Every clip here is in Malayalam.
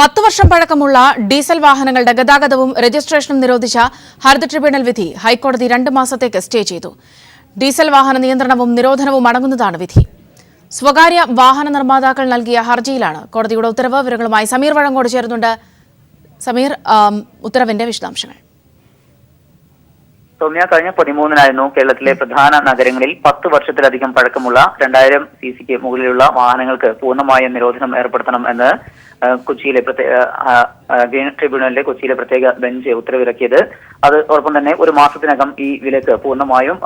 10 വർഷം പഴക്കമുള്ള ഡീസൽ വാഹനങ്ങളുടെ ഗതാഗതവും രജിസ്ട്രേഷനും നിരോധിച്ച ഹരിത ട്രിബ്യൂണൽ വിധി ഹൈക്കോടതി 2 മാസത്തേക്ക് സ്റ്റേ ചെയ്തു. ഡീസൽ വാഹന നിയന്ത്രണവും നിരോധനവും അടങ്ങുന്നതാണ് വിധി. സ്വകാര്യ വാഹന നിർമ്മാതാക്കൾ നൽകിയ ഹർജിയിലാണ് കോടതിയുടെ ഉത്തരവ്. വിവരങ്ങളുമായി സമീർ വഴങ്ങോട് ചേരുന്നുണ്ട്. സമീർ, ഉത്തരവിന്റെ വിശദാംശങ്ങൾ. സൗമ്യ, കഴിഞ്ഞ 13-നായിരുന്നു കേരളത്തിലെ പ്രധാന നഗരങ്ങളിൽ 10 വർഷത്തിലധികം പഴക്കമുള്ള 2000 cc മുകളിലുള്ള വാഹനങ്ങൾക്ക് പൂർണ്ണമായും നിരോധനം ഏർപ്പെടുത്തണം എന്ന് കൊച്ചിയിലെ ഗ്രീൻ ട്രിബ്യൂണലിലെ കൊച്ചിയിലെ പ്രത്യേക ബെഞ്ച് ഉത്തരവിറക്കിയത്. അതോടൊപ്പം തന്നെ 1 മാസത്തിനകം ഈ വിലക്ക് പൂർണ്ണമായും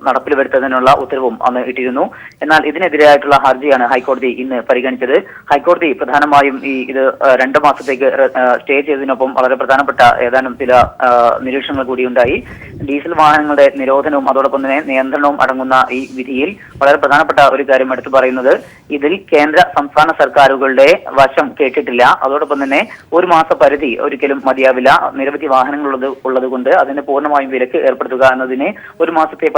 നടപ്പിൽ വരുത്തുന്നതിനുള്ള ഉത്തരവും അന്ന് ഇട്ടിരുന്നു. എന്നാൽ ഇതിനെതിരായിട്ടുള്ള ഹർജിയാണ് ഹൈക്കോടതി ഇന്ന് പരിഗണിച്ചത്. ഹൈക്കോടതി പ്രധാനമായും ഇത് 2 മാസത്തേക്ക് സ്റ്റേ ചെയ്തതിനൊപ്പം വളരെ പ്രധാനപ്പെട്ട ഏതാനും ചില നിരീക്ഷണങ്ങൾ കൂടിയുണ്ടായി. ഡീസൽ വാഹനങ്ങളുടെ നിരോധനവും അതോടൊപ്പം തന്നെ നിയന്ത്രണവും അടങ്ങുന്ന ഈ വിധിയിൽ വളരെ പ്രധാനപ്പെട്ട ഒരു കാര്യം എടുത്തു പറയുന്നത്, ഇതിൽ കേന്ദ്ര സംസ്ഥാന സർക്കാരുകളുടെ വശം കേട്ടിട്ടില്ല. അതോടൊപ്പം തന്നെ 1 മാസ പരിധി ഒരിക്കലും മതിയാവില്ല. നിരവധി വാഹനങ്ങൾ ഉള്ളത് കൊണ്ട് അതിന് പൂർണ്ണമായും വിലക്ക് ഏർപ്പെടുത്തുക എന്നതിന് 1 മാസത്തെ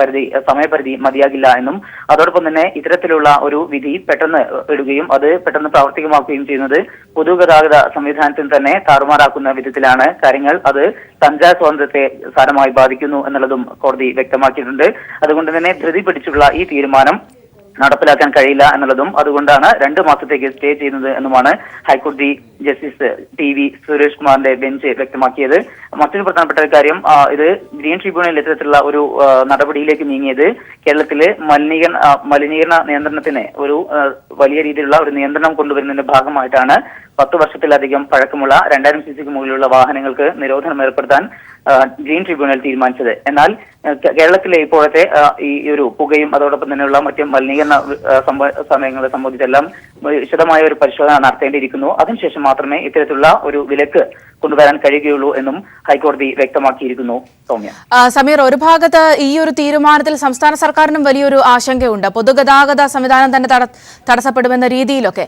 സമയപരിധി മതിയാകില്ല എന്നും, അതോടൊപ്പം തന്നെ ഇത്തരത്തിലുള്ള ഒരു വിധി പെട്ടെന്ന് ഇടുകയും അത് പെട്ടെന്ന് പ്രാവർത്തികമാക്കുകയും ചെയ്യുന്നത് പൊതുഗതാഗത സംവിധാനത്തിൽ തന്നെ താറുമാറാക്കുന്ന വിധത്തിലാണ് കാര്യങ്ങൾ. അത് സഞ്ചാര സ്വാതന്ത്ര്യത്തെ സാരമായി ബാധിക്കുന്നു എന്നുള്ളതും കോടതി വ്യക്തമാക്കിയിട്ടുണ്ട്. അതുകൊണ്ട് തന്നെ ധൃതി പിടിച്ചുള്ള ഈ തീരുമാനം നടപ്പിലാക്കാൻ കഴിയില്ല എന്നുള്ളതും അതുകൊണ്ടാണ് 2 മാസത്തേക്ക് സ്റ്റേ ചെയ്യുന്നത് എന്നുമാണ് ഹൈക്കോടതി ജസ്റ്റിസ് ടി.വി. സുരേഷ് കുമാറിന്റെ ബെഞ്ച് വ്യക്തമാക്കിയത്. മറ്റൊരു പ്രധാനപ്പെട്ട കാര്യം, ഇത് ഗ്രീൻ ട്രിബ്യൂണൽ ഇത്തരത്തിലുള്ള ഒരു നടപടിയിലേക്ക് നീങ്ങിയത് കേരളത്തിലെ മലിനീകരണ നിയന്ത്രണത്തിന് ഒരു വലിയ രീതിയിലുള്ള ഒരു നിയന്ത്രണം കൊണ്ടുവരുന്നതിന്റെ ഭാഗമായിട്ടാണ് 10 വർഷത്തിലധികം പഴക്കമുള്ള 2000 cc മുകളിലുള്ള വാഹനങ്ങൾക്ക് നിരോധനം ഏർപ്പെടുത്താൻ ഗ്രീൻ ട്രിബ്യൂണൽ തീരുമാനിച്ചത്. എന്നാൽ കേരളത്തിലെ ഇപ്പോഴത്തെ ഈ ഒരു പുകയും അതോടൊപ്പം തന്നെയുള്ള മറ്റ് മലിനീകരണ സമയങ്ങളെ സംബന്ധിച്ചെല്ലാം വിശദമായ ഒരു പരിശോധന നടത്തേണ്ടിയിരിക്കുന്നു. അതിനുശേഷം മാത്രമേ ഇത്തരത്തിലുള്ള ഒരു വിലക്ക് കൊണ്ടുവരാൻ കഴിയുകയുള്ളൂ എന്നും ഹൈക്കോടതി വ്യക്തമാക്കിയിരിക്കുന്നു. സൗമ്യ, സമീർ, ഒരു ഭാഗത്ത് ഈ ഒരു തീരുമാനത്തിൽ സംസ്ഥാന സർക്കാരിനും വലിയൊരു ആശങ്കയുണ്ട്. പൊതുഗതാഗത സംവിധാനം തന്നെ തടസ്സപ്പെടുമെന്ന രീതിയിലൊക്കെ.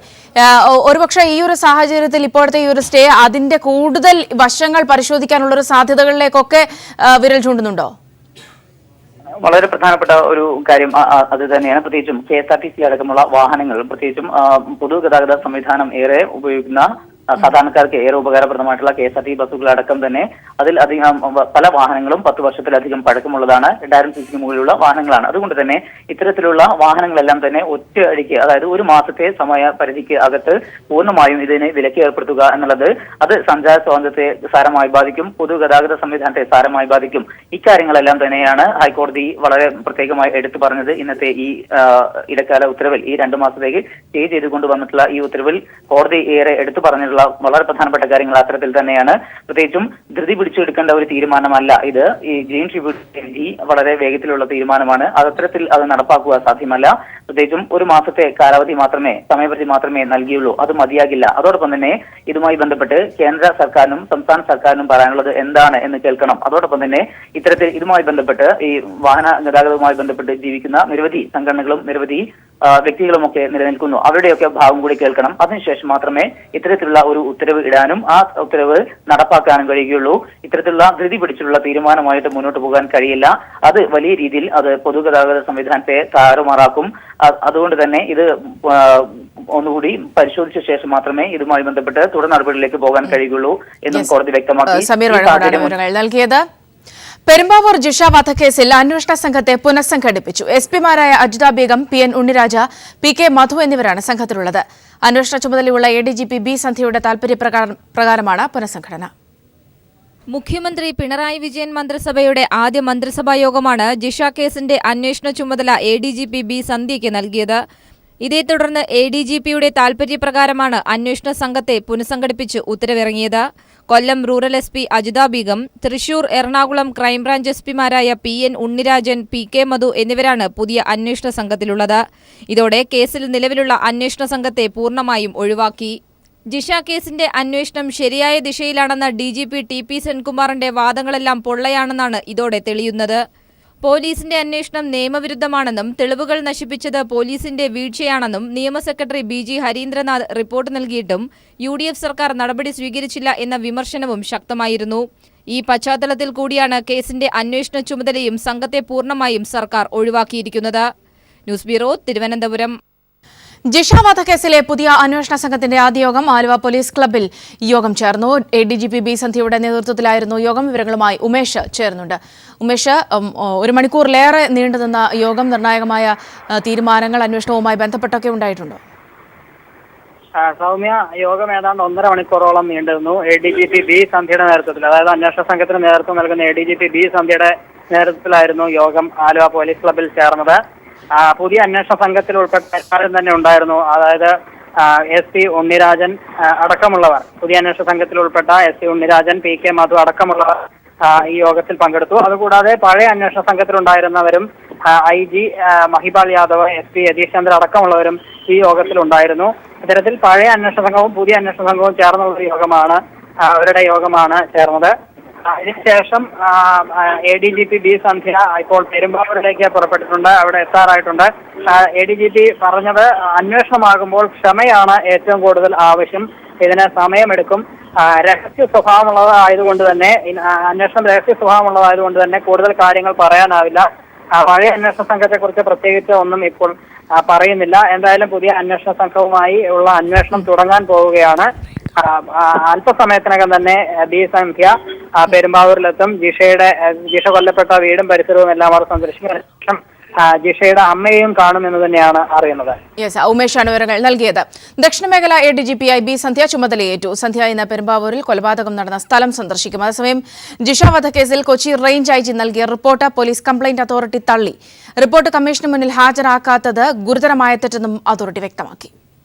ഒരുപക്ഷെ ഈ ഒരു സാഹചര്യത്തിൽ ഇപ്പോഴത്തെ ഈ ഒരു സ്റ്റേ അതിന്റെ കൂടുതൽ വശങ്ങൾ പരിശോധിക്കാനുള്ള ഒരു സാധ്യതകളിലേക്കൊക്കെ വിരൽ ചൂണ്ടുന്നുണ്ടോ? വളരെ പ്രധാനപ്പെട്ട ഒരു കാര്യം അത് തന്നെയാണ്. പ്രത്യേകിച്ചും KSRTC അടക്കമുള്ള വാഹനങ്ങൾ, പ്രത്യേകിച്ചും പൊതുഗതാഗത സംവിധാനം ഏറെ ഉപയോഗിക്കുന്ന സാധാരണക്കാർക്ക് ഏറെ ഉപകാരപ്രദമായിട്ടുള്ള KSRTC ബസ്സുകളടക്കം തന്നെ അതിൽ അധികം പല വാഹനങ്ങളും 10 വർഷത്തിലധികം പഴക്കമുള്ളതാണ്. 2000 cc മുകളിലുള്ള വാഹനങ്ങളാണ്. അതുകൊണ്ട് തന്നെ ഇത്തരത്തിലുള്ള വാഹനങ്ങളെല്ലാം തന്നെ ഒറ്റയടിക്ക്, അതായത് 1 മാസത്തെ സമയ പരിധിക്ക് അകത്ത് പൂർണ്ണമായും ഇതിന് വിലക്ക് ഏർപ്പെടുത്തുക എന്നുള്ളത് അത് സഞ്ചാര സ്വാതന്ത്ര്യത്തെ സാരമായി ബാധിക്കും, പൊതുഗതാഗത സംവിധാനത്തെ സാരമായി ബാധിക്കും. ഇക്കാര്യങ്ങളെല്ലാം തന്നെയാണ് ഹൈക്കോടതി വളരെ പ്രത്യേകമായി എടുത്തു പറഞ്ഞത്. ഇന്നത്തെ ഈ ഇടക്കാല ഉത്തരവിൽ, ഈ 2 മാസത്തേക്ക് സ്റ്റേ ചെയ്ത് കൊണ്ടുവന്നിട്ടുള്ള ഈ ഉത്തരവിൽ കോടതി ഏറെ എടുത്തു പറഞ്ഞിട്ടുള്ള വളരെ പ്രധാനപ്പെട്ട കാര്യങ്ങൾ അത്തരത്തിൽ തന്നെയാണ്. പ്രത്യേകിച്ചും ധൃതി പിടിച്ചെടുക്കേണ്ട ഒരു തീരുമാനമല്ല ഇത്. ഈ ഗ്രീൻ ട്രിബ്യൂണൽ വിധി വളരെ വേഗത്തിലുള്ള തീരുമാനമാണ്. അത്തരത്തിൽ അത് നടപ്പാക്കുക സാധ്യമല്ല. പ്രത്യേകിച്ചും 1 മാസത്തെ കാലാവധി മാത്രമേ, സമയപരിധി മാത്രമേ നൽകിയുള്ളൂ. അത് മതിയാകില്ല. അതോടൊപ്പം തന്നെ ഇതുമായി ബന്ധപ്പെട്ട് കേന്ദ്ര സർക്കാരിനും സംസ്ഥാന സർക്കാരിനും പറയാനുള്ളത് എന്താണ് എന്ന് കേൾക്കണം. അതോടൊപ്പം തന്നെ ഇത്തരത്തിൽ ഇതുമായി ബന്ധപ്പെട്ട് ഈ വാഹന ഗതാഗതവുമായി ബന്ധപ്പെട്ട് ജീവിക്കുന്ന നിരവധി സംഘടനകളും നിരവധി വ്യക്തികളുമൊക്കെ നിലനിൽക്കുന്നു. അവരുടെയൊക്കെ ഭാഗം കൂടി കേൾക്കണം. അതിനുശേഷം മാത്രമേ ഇത്തരത്തിലുള്ള ഒരു ഉത്തരവ് ഇടാനും ആ ഉത്തരവ് നടപ്പാക്കാനും കഴിയുകയുള്ളൂ. ഇത്തരത്തിലുള്ള ധൃതി പിടിച്ചിട്ടുള്ള തീരുമാനമായിട്ട് മുന്നോട്ട് പോകാൻ കഴിയില്ല. അത് വലിയ രീതിയിൽ അത് പൊതുഗതാഗത സംവിധാനത്തെ താറുമാറാക്കും. അതുകൊണ്ട് തന്നെ ഇത് ഒന്നുകൂടി പരിശോധിച്ച ശേഷം മാത്രമേ ഇതുമായി ബന്ധപ്പെട്ട് തുടർ നടപടികളിലേക്ക് പോകാൻ കഴിയുകയുള്ളൂ എന്നും കോടതി വ്യക്തമാക്കി. പെരുമ്പാവൂർ ജിഷ വധക്കേസിൽ അന്വേഷണ സംഘത്തെ പുനഃസംഘടിപ്പിച്ചു. SP-മാരായ അജിത ബീഗം, PN ഉണ്ണിരാജ, PK മധു എന്നിവരാണ് സംഘത്തിലുള്ളത്. അന്വേഷണ ചുമതലയുള്ള ADGP B സന്ധ്യയുടെ താൽപര്യപ്രകാരമാണ് പുനഃസംഘടന. മുഖ്യമന്ത്രി പിണറായി വിജയൻ മന്ത്രിസഭയുടെ ആദ്യ മന്ത്രിസഭാ യോഗമാണ് ജിഷ കേസിന്റെ അന്വേഷണ ചുമതല ADGP B സന്ധ്യയ്ക്ക് നൽകിയത്. ഇതേ തുടർന്ന് ADGPയുടെ താൽപര്യപ്രകാരമാണ് അന്വേഷണ സംഘത്തെ പുനഃസംഘടിപ്പിച്ച് ഉത്തരവിറങ്ങിയത്. Kollam rural SP Ajitha Beegum, Thrissur, Ernakulam crime branch SP-മാരായ PN ഉണ്ണിരാജൻ, PK മധു എന്നിവരാണ് പുതിയ അന്വേഷണ സംഘത്തിലുള്ളത്. ഇതോടെ കേസിൽ നിലവിലുള്ള അന്വേഷണ സംഘത്തെ പൂർണ്ണമായും ഒഴിവാക്കി. ജിഷ കേസിന്റെ അന്വേഷണം ശരിയായ ദിശയിലാണെന്ന DGP TP സെൻകുമാറിന്റെ വാദങ്ങളെല്ലാം പൊള്ളയാണെന്നാണ് ഇതോടെ തെളിയുന്നത്. പോലീസിന്റെ അന്വേഷണം നിയമവിരുദ്ധമാണെന്നും തെളിവുകൾ നശിപ്പിച്ചത് പോലീസിന്റെ വീഴ്ചയാണെന്നും നിയമ സെക്രട്ടറി BG ഹരീന്ദ്രനാഥ് റിപ്പോർട്ട് നൽകിയിട്ടും UDF സർക്കാർ നടപടി സ്വീകരിച്ചില്ല എന്ന വിമർശനവും ശക്തമായിരുന്നു. ഈ പശ്ചാത്തലത്തിൽ കൂടിയാണ് കേസിന്റെ അന്വേഷണ ചുമതലയും സംഘത്തെ പൂർണ്ണമായും സർക്കാർ ഒഴിവാക്കിയിരിക്കുന്നത്. News bureau, Thiruvananthapuram. ജിഷ വധക്കേസിലെ പുതിയ അന്വേഷണ സംഘത്തിന്റെ ആദ്യ യോഗം ആലുവ പോലീസ് ക്ലബ്ബിൽ യോഗം ചേർന്നു. ADGP ബി സന്ധ്യയുടെ നേതൃത്വത്തിലായിരുന്നു യോഗം. വിവരങ്ങളുമായി ഉമേഷ് ചേർന്നുണ്ട്. ഉമേഷ്, ഒരു മണിക്കൂറിലേറെ നീണ്ടുനിന്ന യോഗം നിർണായകമായ തീരുമാനങ്ങൾ അന്വേഷണവുമായി ബന്ധപ്പെട്ടൊക്കെ ഉണ്ടായിട്ടുണ്ടോ? സൗമ്യ, യോഗം ഏതാണ്ട് 1.5 മണിക്കൂറോളം നീണ്ടുനിന്നു. ADGP ബി സന്ധ്യയുടെ നേതൃത്വത്തിൽ, അതായത് അന്വേഷണ സംഘത്തിന് നേതൃത്വം നൽകുന്ന ADGP ബി സന്ധ്യയുടെ നേതൃത്വത്തിലായിരുന്നു യോഗം ആലുവ പോലീസ് ക്ലബ്ബിൽ ചേർന്നത്. പുതിയ അന്വേഷണ സംഘത്തിൽ ഉൾപ്പെട്ട എല്ലാവരും തന്നെ ഉണ്ടായിരുന്നു. അതായത് SP ഉണ്ണിരാജൻ അടക്കമുള്ളവർ, പുതിയ അന്വേഷണ സംഘത്തിൽ ഉൾപ്പെട്ട SP ഉണ്ണിരാജൻ, PK മധു അടക്കമുള്ളവർ ഈ യോഗത്തിൽ പങ്കെടുത്തു. അതുകൂടാതെ പഴയ അന്വേഷണ സംഘത്തിലുണ്ടായിരുന്നവരും IG മഹിപാൽ യാദവ്, SP യതീഷ് ചന്ദ്ര അടക്കമുള്ളവരും ഈ യോഗത്തിൽ ഉണ്ടായിരുന്നു. ഇത്തരത്തിൽ പഴയ അന്വേഷണ സംഘവും പുതിയ അന്വേഷണ സംഘവും ചേർന്നുള്ള യോഗമാണ് അവരുടെ യോഗമാണ് ചേർന്നത്. അതിനുശേഷം ADGP ബി സന്ധ്യ ഇപ്പോൾ പെരുമ്പാവൂരിലേക്ക് പുറപ്പെട്ടിട്ടുണ്ട്. അവിടെ എത്താറായിട്ടുണ്ട്. ADGP പറഞ്ഞത് അന്വേഷണമാകുമ്പോൾ ക്ഷമയാണ് ഏറ്റവും കൂടുതൽ ആവശ്യം. ഇതിന് സമയമെടുക്കും. രഹസ്യ സ്വഭാവമുള്ളതായതുകൊണ്ട് തന്നെ, അന്വേഷണം രഹസ്യ സ്വഭാവമുള്ളതായതുകൊണ്ട് തന്നെ കൂടുതൽ കാര്യങ്ങൾ പറയാനാവില്ല. പഴയ അന്വേഷണ സംഘത്തെക്കുറിച്ച് പ്രത്യേകിച്ച് ഒന്നും ഇപ്പോൾ പറയുന്നില്ല. എന്തായാലും പുതിയ അന്വേഷണ സംഘവുമായി ഉള്ള അന്വേഷണം തുടങ്ങാൻ പോവുകയാണ്. അല്പസമയത്തിനകം തന്നെ ബി സന്ധ്യ പെരുമ്പാവൂരിലെത്തും. ജിഷ കൊല്ലപ്പെട്ട വീടും പരിസരവും എല്ലാം അവർ സന്ദർശിക്കും. ശേഷം ജിഷയുടെ അമ്മയെയും കാണുമെന്ന് തന്നെയാണ് അറിയുന്നത്. ഉമേഷാണ് വിവരങ്ങൾ നൽകിയത്. ദക്ഷിണമേഖല ADGP ബി സന്ധ്യ ചുമതലയേറ്റു. സന്ധ്യ ഇന്ന് പെരുമ്പാവൂരിൽ കൊലപാതകം നടന്ന സ്ഥലം സന്ദർശിക്കും. അതേസമയം ജിഷ വധക്കേസിൽ കൊച്ചി റേഞ്ച് IG നൽകിയ റിപ്പോർട്ട് പോലീസ് കംപ്ലയിന്റ് അതോറിറ്റി തള്ളി. റിപ്പോർട്ട് കമ്മീഷന് മുന്നിൽ ഹാജരാക്കാത്തത് ഗുരുതരമായ തെറ്റെന്നും അതോറിറ്റി വ്യക്തമാക്കി.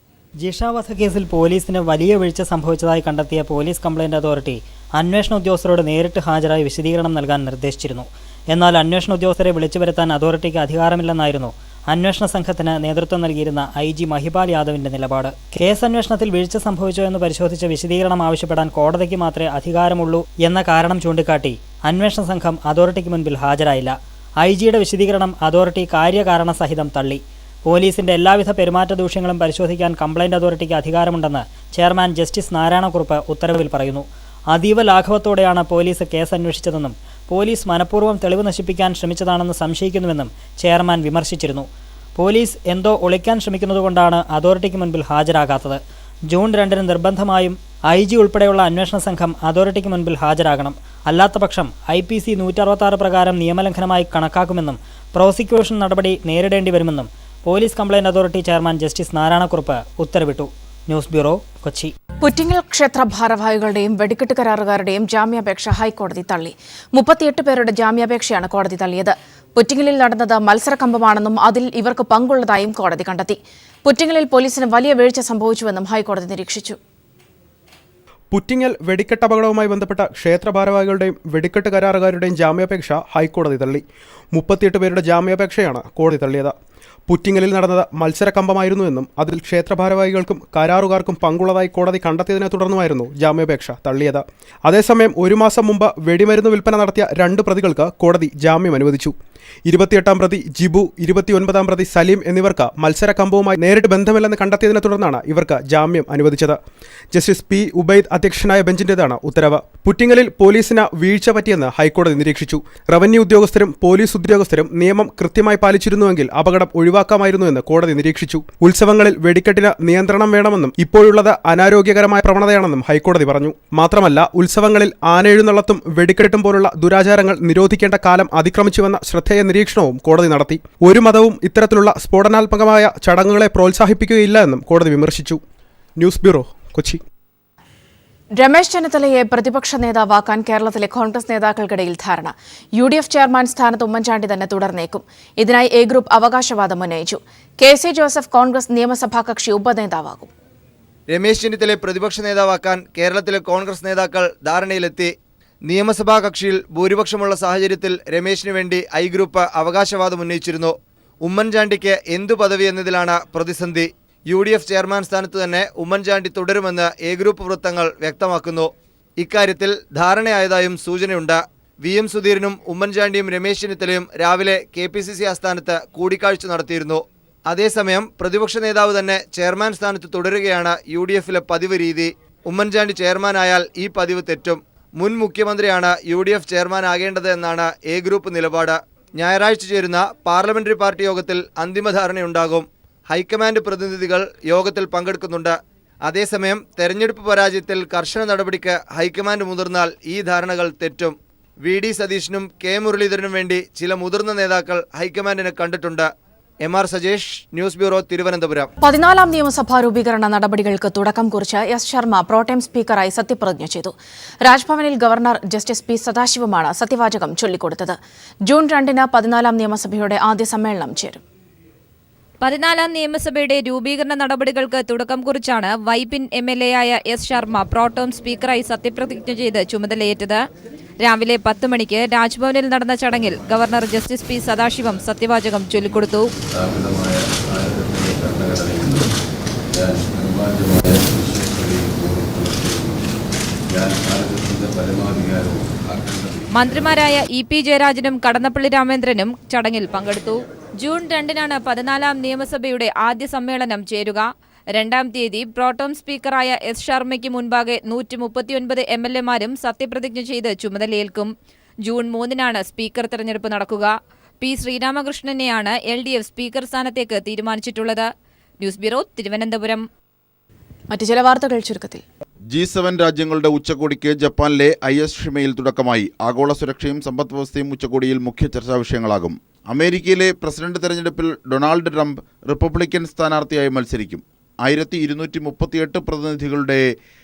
ജിഷ വധക്കേസിൽ പോലീസിന് വലിയ വീഴ്ച സംഭവിച്ചതായി കണ്ടെത്തിയ പോലീസ് കംപ്ലയിന്റ് അതോറിറ്റി അന്വേഷണ ഉദ്യോഗസ്ഥരോട് നേരിട്ട് ഹാജരായി വിശദീകരണം നൽകാൻ നിർദ്ദേശിച്ചിരുന്നു. എന്നാൽ അന്വേഷണ ഉദ്യോഗസ്ഥരെ വിളിച്ചു വരുത്താൻ അതോറിറ്റിക്ക് അധികാരമില്ലെന്നായിരുന്നു അന്വേഷണ സംഘത്തിന് നേതൃത്വം നൽകിയിരുന്ന IG മഹിപാൽ യാദവിന്റെ നിലപാട്. കേസ് അന്വേഷണത്തിൽ വീഴ്ച സംഭവിച്ചോ എന്ന് പരിശോധിച്ച് വിശദീകരണം ആവശ്യപ്പെടാൻ കോടതിക്ക് മാത്രമേ അധികാരമുള്ളൂ എന്ന കാരണം ചൂണ്ടിക്കാട്ടി അന്വേഷണ സംഘം അതോറിറ്റിക്ക് മുൻപിൽ ഹാജരായില്ല. IG-യുടെ വിശദീകരണം അതോറിറ്റി കാര്യകാരണസഹിതം തള്ളി. പോലീസിന്റെ എല്ലാവിധ പെരുമാറ്റ ദൂഷ്യങ്ങളും പരിശോധിക്കാൻ കംപ്ലയിന്റ് അതോറിറ്റിക്ക് അധികാരമുണ്ടെന്ന് ചെയർമാൻ ജസ്റ്റിസ് നാരായണക്കുറുപ്പ് ഉത്തരവിൽ പറയുന്നു. അതീവ ലാഘവത്തോടെയാണ് പോലീസ് കേസ് അന്വേഷിച്ചതെന്നും പോലീസ് മനഃപൂർവ്വം തെളിവ് നശിപ്പിക്കാൻ ശ്രമിച്ചതാണെന്ന് സംശയിക്കുന്നുവെന്നും ചെയർമാൻ വിമർശിച്ചിരുന്നു. പോലീസ് എന്തോ ഒളിക്കാൻ ശ്രമിക്കുന്നതുകൊണ്ടാണ് അതോറിറ്റിക്ക് മുൻപിൽ ഹാജരാകാത്തത്. ജൂൺ 2-ന് നിർബന്ധമായും IG ഉൾപ്പെടെയുള്ള അന്വേഷണ സംഘം അതോറിറ്റിക്ക് മുൻപിൽ ഹാജരാകണം. അല്ലാത്തപക്ഷം IPC 166 പ്രകാരം നിയമലംഘനമായി കണക്കാക്കുമെന്നും പ്രോസിക്യൂഷൻ നടപടി നേരിടേണ്ടി വരുമെന്നും police complaint authority chairman justice Narayanakurup ഉത്തരവിട്ടു. News bureau, Kochi. പുറ്റിങ്ങൽ ക്ഷേത്ര ഭാരവാഹികളുടെയും വെടിക്കെട്ട് കരാറുകാരുടെയും ജാമ്യാപേക്ഷ ഹൈക്കോടതി തള്ളി. 38 പേരുടെ ജാമ്യാപേക്ഷയാണ് കോടതി തള്ളിയത്. പുറ്റിങ്ങലിൽ നടന്നത് മത്സരക്കമ്പമാണെന്നും അതിൽ ഇവർക്ക് പങ്കുള്ളതായും കോടതി കണ്ടെത്തി. പുറ്റിങ്ങലിൽ പോലീസിന് വലിയ വീഴ്ച സംഭവിച്ചുവെന്നും ഹൈക്കോടതി നിരീക്ഷിച്ചു. പുറ്റിങ്ങൽ വെടിക്കെട്ട് അപകടവുമായി ബന്ധപ്പെട്ട ക്ഷേത്ര ഭാരവാഹികളുടെയും വെടിക്കെട്ട് കരാറുകാരുടെയും ജാമ്യാപേക്ഷ ഹൈക്കോടതി തള്ളി. 38 പേരുടെ ജാമ്യാപേക്ഷയാണ് കോടതി തള്ളിയത്. പുറ്റിങ്ങലിൽ നടന്നത് മത്സരക്കമ്പമായിരുന്നുവെന്നും അതിൽ ക്ഷേത്ര ഭാരവാഹികൾക്കും കരാറുകാർക്കും പങ്കുള്ളതായി കോടതി കണ്ടെത്തിയതിനെ തുടർന്നുമായിരുന്നു ജാമ്യാപേക്ഷ തള്ളിയത്. അതേസമയം 1 മാസം മുമ്പ് വെടിമരുന്ന് വിൽപ്പന നടത്തിയ 2 പ്രതികൾക്ക് കോടതി ജാമ്യം അനുവദിച്ചു. 28-ാം പ്രതി ജിബു, 29-ാം പ്രതി സലീം എന്നിവർക്ക് മത്സരക്കമ്പവുമായി നേരിട്ട് ബന്ധമില്ലെന്ന് കണ്ടെത്തിയതിനെ തുടർന്നാണ് ഇവർക്ക് ജാമ്യം അനുവദിച്ചത്. Justice P. ഉബൈദ് അധ്യക്ഷനായ ബെഞ്ചിന്റേതാണ് ഉത്തരവ്. പുറ്റിങ്ങലിൽ പോലീസിന് വീഴ്ച പറ്റിയെന്ന് ഹൈക്കോടതി നിരീക്ഷിച്ചു. റവന്യൂ ഉദ്യോഗസ്ഥരും പോലീസ് ഉദ്യോഗസ്ഥരും നിയമം കൃത്യമായി പാലിച്ചിരുന്നുവെങ്കിൽ അപകടം ഒഴിവാക്കാമായിരുന്നുവെന്ന് കോടതി നിരീക്ഷിച്ചു. ഉത്സവങ്ങളിൽ വെടിക്കെട്ടിന് നിയന്ത്രണം വേണമെന്നും ഇപ്പോഴുള്ളത് അനാരോഗ്യകരമായ പ്രവണതയാണെന്നും ഹൈക്കോടതി പറഞ്ഞു. മാത്രമല്ല, ഉത്സവങ്ങളിൽ ആനയെഴുന്നള്ളത്തും വെടിക്കെട്ടും പോലുള്ള ദുരാചാരങ്ങൾ നിരോധിക്കേണ്ട കാലം അതിക്രമിച്ചുവെന്ന ശ്രദ്ധേയ നിരീക്ഷണവും കോടതി നടത്തി. ഒരു മതവും ഇത്തരത്തിലുള്ള സ്ഫോടനാത്മകമായ ചടങ്ങുകളെ പ്രോത്സാഹിപ്പിക്കുകയില്ല എന്നും കോടതി വിമർശിച്ചു. News bureau, Kochi. രമേശ് ചെന്നിത്തലയെ പ്രതിപക്ഷ നേതാവാക്കാൻ കേരളത്തിലെ കോൺഗ്രസ് നേതാക്കൾക്കിടയിൽ ധാരണ. UDF ചെയർമാൻ സ്ഥാനത്ത് ഉമ്മൻചാണ്ടി തന്നെ തുടർന്നേക്കും. ഇതിനായി A ഗ്രൂപ്പ് അവകാശവാദം ഉന്നയിച്ചു. KC ജോസഫ് കോൺഗ്രസ് നിയമസഭാ കക്ഷി ഉപനേതാവാകും. രമേശ് ചെന്നിത്തലയെ പ്രതിപക്ഷ നേതാവാക്കാൻ കേരളത്തിലെ കോൺഗ്രസ് നേതാക്കൾ ധാരണയിലെത്തി. നിയമസഭാ കക്ഷിയിൽ ഭൂരിപക്ഷമുള്ള സാഹചര്യത്തിൽ രമേശിനു വേണ്ടി I ഗ്രൂപ്പ് അവകാശവാദം ഉന്നയിച്ചിരുന്നു. ഉമ്മൻചാണ്ടിക്ക് എന്തു പദവി എന്നതിലാണ് പ്രതിസന്ധി. UDF ചെയർമാൻ സ്ഥാനത്ത് തന്നെ ഉമ്മൻചാണ്ടി തുടരുമെന്ന് A ഗ്രൂപ്പ് വൃത്തങ്ങൾ വ്യക്തമാക്കുന്നു. ഇക്കാര്യത്തിൽ ധാരണയായതായും സൂചനയുണ്ട്. VM സുധീരനും ഉമ്മൻചാണ്ടിയും രമേശ് ചെന്നിത്തലയും രാവിലെ KPCC ആസ്ഥാനത്ത് കൂടിക്കാഴ്ച നടത്തിയിരുന്നു. അതേസമയം പ്രതിപക്ഷ നേതാവ് തന്നെ ചെയർമാൻ സ്ഥാനത്ത് തുടരുകയാണ് UDFിലെ പതിവ് രീതി. ഉമ്മൻചാണ്ടി ചെയർമാനായാൽ ഈ പതിവ് തെറ്റും. മുൻ മുഖ്യമന്ത്രിയാണ് UDF ചെയർമാൻ ആകേണ്ടത് എന്നാണ് A ഗ്രൂപ്പ് നിലപാട്. ഞായറാഴ്ച ചേരുന്ന പാർലമെന്ററി പാർട്ടി യോഗത്തിൽ അന്തിമ ധാരണയുണ്ടാകും. ഹൈക്കമാൻഡ് പ്രതിനിധികൾ യോഗത്തിൽ പങ്കെടുക്കുന്നുണ്ട്. അതേസമയം തെരഞ്ഞെടുപ്പ് പരാജയത്തിൽ കർശന നടപടിക്ക് ഹൈക്കമാൻഡ് മുതിർന്നാൽ ഈ ധാരണകൾ തെറ്റും. വി.ഡി. സതീശനും കെ. മുരളീധരനും വേണ്ടി ചില മുതിർന്ന നേതാക്കൾ ഹൈക്കമാൻഡിനെ കണ്ടിട്ടുണ്ട്. എം.ആർ. Sajesh, news bureau, Thiruvananthapuram. 14ാം നിയമസഭാ രൂപീകരണ നടപടികൾക്ക് തുടക്കം കുറിച്ച് എസ് ശർമ്മ പ്രോടേം സ്പീക്കറായി സത്യപ്രതിജ്ഞ ചെയ്തു. രാജ്ഭവനിൽ ഗവർണർ ജസ്റ്റിസ് പി സദാശിവമാണ് സത്യവാചകം ചൊല്ലിക്കൊടുത്തത്. ജൂൺ 2-ന് 14ാം നിയമസഭയുടെ ആദ്യ സമ്മേളനം ചേരും. 14ാം നിയമസഭയുടെ രൂപീകരണ നടപടികൾക്ക് തുടക്കം കുറിച്ചാണ് വൈപ്പിൻ എംഎൽഎയായ എസ് ശർമ്മ പ്രോടേം സ്പീക്കറായി സത്യപ്രതിജ്ഞ ചെയ്ത് ചുമതലയേറ്റത്. രാവിലെ 10 മണിക്ക് രാജ്ഭവനിൽ നടന്ന ചടങ്ങിൽ ഗവർണർ ജസ്റ്റിസ് പി സദാശിവം സത്യവാചകം ചൊല്ലിക്കൊടുത്തു. മന്ത്രിമാരായ ഇ.പി. ജയരാജനും കടന്നപ്പള്ളി രാമേന്ദ്രനും ചടങ്ങിൽ പങ്കെടുത്തു. ജൂൺ 2-നാണ് 14ാം നിയമസഭയുടെ ആദ്യ സമ്മേളനം ചേരുക. 2-ാം തീയതി പ്രോടേം സ്പീക്കറായ എസ് ശർമ്മയ്ക്ക് മുൻപാകെ 139 എംഎൽഎമാരും സത്യപ്രതിജ്ഞ ചെയ്ത് ചുമതലയേൽക്കും. ജൂൺ 3-നാണ് സ്പീക്കർ തെരഞ്ഞെടുപ്പ് നടക്കുക. പി. ശ്രീരാമകൃഷ്ണനെയാണ് LDF സ്പീക്കർ സ്ഥാനത്തേക്ക് തീരുമാനിച്ചിട്ടുള്ളത്. News bureau, Thiruvananthapuram. മറ്റു ചില വാർത്തകൾ ചുരുക്കത്തിൽ. G7 രാജ്യങ്ങളുടെ ഉച്ചകോടിക്ക് ജപ്പാനിലെ IS ഷിമയിൽ തുടക്കമായി. ആഗോള സുരക്ഷയും സമ്പദ് വ്യവസ്ഥയും ഉച്ചകോടിയിൽ മുഖ്യ ചർച്ചാ വിഷയങ്ങളാകും. അമേരിക്കയിലെ പ്രസിഡന്റ് തെരഞ്ഞെടുപ്പിൽ ഡൊണാൾഡ് ട്രംപ് റിപ്പബ്ലിക്കൻ സ്ഥാനാർത്ഥിയായി മത്സരിക്കും. 1238 പ്രതിനിധികളുടെ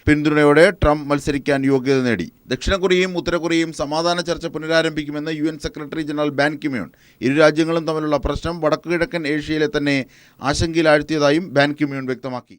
പിന്തുണയോടെ ട്രംപ് മത്സരിക്കാൻ യോഗ്യത നേടി. ദക്ഷിണ കൊറിയയും ഉത്തര കൊറിയയും സമാധാന ചർച്ച പുനരാരംഭിക്കുമെന്ന് UN സെക്രട്ടറി ജനറൽ ബാൻ കിമ്യൂൺ. ഇരു രാജ്യങ്ങളും തമ്മിലുള്ള പ്രശ്നം വടക്കുകിഴക്കൻ ഏഷ്യയിലെ തന്നെ ആശങ്കയിലാഴ്ത്തിയതായും ബാൻ കിമ്യൂൺ വ്യക്തമാക്കി.